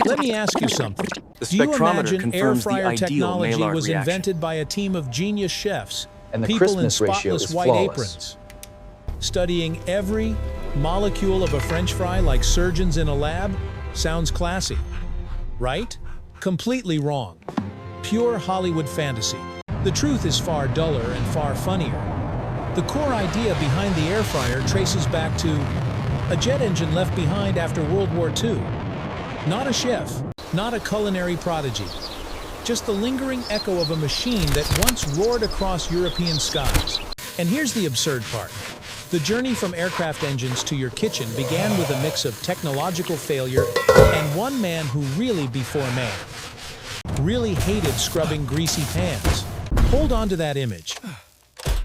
Let me ask you something. The Do you spectrometer imagine air confirms the fryer ideal technology Maillard was reaction. invented by a team of genius chefs, And the people in crispness ratio spotless is white flawless. aprons, studying every molecule of a French fry like surgeons in a lab? Sounds classy, right? Completely wrong. Pure Hollywood fantasy. The truth is far duller and far funnier. The core idea behind the air fryer traces back to a jet engine left behind after World War II. Not a chef, not a culinary prodigy, just the lingering echo of a machine that once roared across European skies. And here's the absurd part. The journey from aircraft engines to your kitchen began with a mix of technological failure and one man who really, before man, really hated scrubbing greasy pans. Hold on to that image.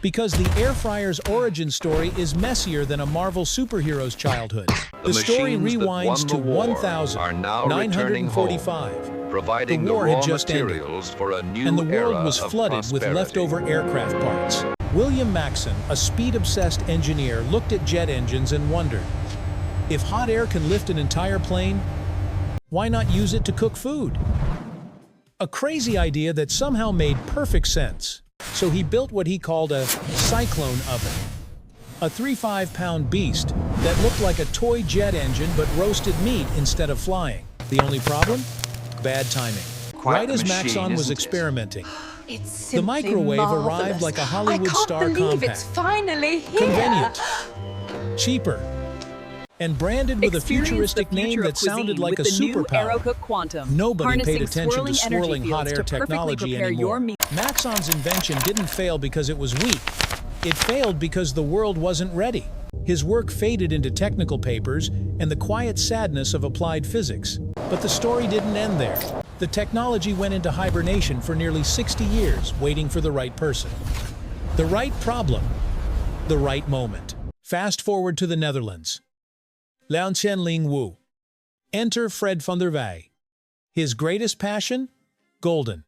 Because the air fryer's origin story is messier than a Marvel superhero's childhood. The story machines that won rewinds the to war are now returning home, 1945. providing The war the had raw just ended, materials for a new And the era world was of flooded with prosperity. leftover aircraft parts. William Maxon, a speed-obsessed engineer, looked at jet engines and wondered, if hot air can lift an entire plane, why not use it to cook food? A crazy idea that somehow made perfect sense. So he built what he called a cyclone oven. A 3-5-pound beast that looked like a toy jet engine but roasted meat instead of flying. The only problem? Bad timing. Right as Maxon was experimenting, It's the microwave arrived like a Hollywood star I can't believe compact. it's finally here. Convenient, cheaper, and branded with a Experience futuristic the name future that of cuisine sounded like a with the new superpower. AeroCook Quantum. Nobody Harnessing paid attention to swirling energy swirling hot fields air to perfectly technology prepare your anymore. meat. Maxon's invention didn't fail because it was weak. It failed because the world wasn't ready. His work faded into technical papers and the quiet sadness of applied physics. But the story didn't end there. The technology went into hibernation for nearly 60 years, waiting for the right person. The right problem, the right moment. Fast forward to the Netherlands. Lian Chen-Ling Wu. Enter Fred van der Wij. His greatest passion? Golden,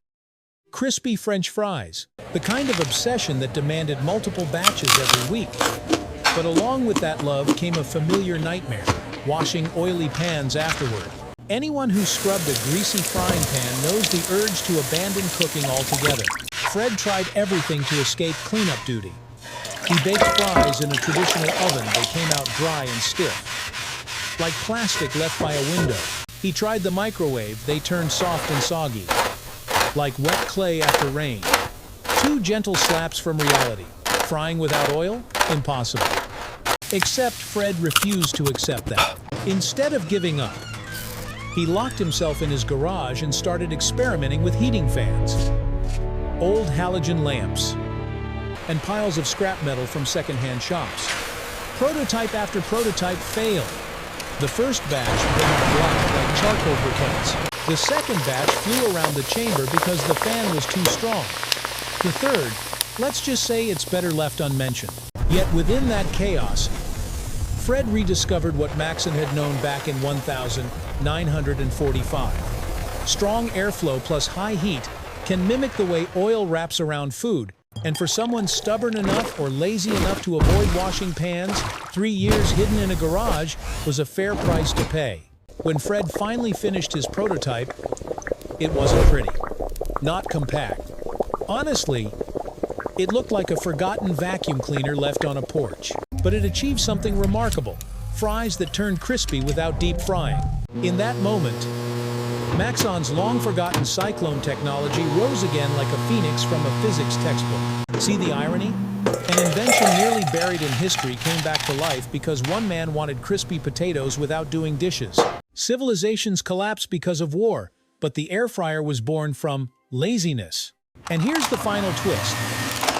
crispy French fries. The kind of obsession that demanded multiple batches every week. But along with that love came a familiar nightmare, washing oily pans afterward. Anyone who scrubbed a greasy frying pan knows the urge to abandon cooking altogether. Fred tried everything to escape cleanup duty. He baked fries in a traditional oven. They came out dry and stiff, like plastic left by a window. He tried the microwave. They turned soft and soggy, like wet clay after rain. Two gentle slaps from reality. Frying without oil? Impossible. Except Fred refused to accept that. Instead of giving up, he locked himself in his garage and started experimenting with heating fans, old halogen lamps, and piles of scrap metal from secondhand shops. Prototype after prototype failed. The first batch burned black like charcoal briquettes. The second batch flew around the chamber because the fan was too strong. The third, let's just say it's better left unmentioned. Yet within that chaos, Fred rediscovered what Maxon had known back in 1945. Strong airflow plus high heat can mimic the way oil wraps around food, and for someone stubborn enough or lazy enough to avoid washing pans, 3 years hidden in a garage was a fair price to pay. When Fred finally finished his prototype, it wasn't pretty, not compact. Honestly, it looked like a forgotten vacuum cleaner left on a porch. But it achieved something remarkable: fries that turned crispy without deep frying. In that moment, Maxon's long-forgotten cyclone technology rose again like a phoenix from a physics textbook. See the irony? An invention nearly buried in history came back to life because one man wanted crispy potatoes without doing dishes. Civilizations collapsed because of war, but the air fryer was born from laziness. And here's the final twist.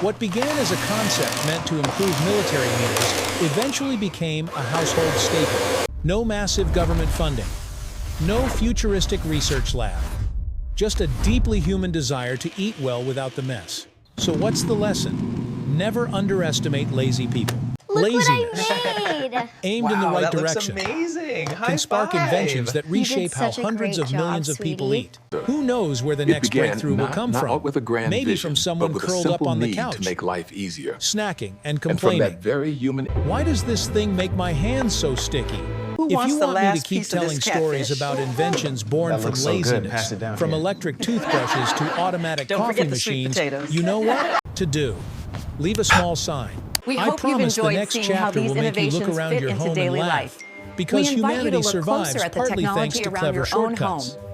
What began as a concept meant to improve military meals eventually became a household staple. No massive government funding, no futuristic research lab, just a deeply human desire to eat well without the mess. So what's the lesson? Never underestimate lazy people. Look Laziness, what I made! aimed in the right direction, Looks amazing. High can spark five. inventions that did reshape how such a hundreds great of millions job, of people sweetie. eat. Who knows where the It next began breakthrough will come not from? with a grand Maybe vision, from someone but with curled a up simple on the need couch, to make life easier. snacking and And from complaining. that very human Why does this thing make my hands so sticky? Who If wants you the want me to last keep piece of telling this stories catfish? about inventions born That from looks so good. laziness, Pass it down from here. electric toothbrushes to automatic Don't coffee forget the sweet machines, potatoes. you know what to do. Leave a small sign. We I hope you've promise the enjoyed next seeing how chapter these will make you look innovations around fit your into home and daily laugh. life. Because We invite you to humanity look survives closer at the partly thanks technology to around clever your own shortcuts. home.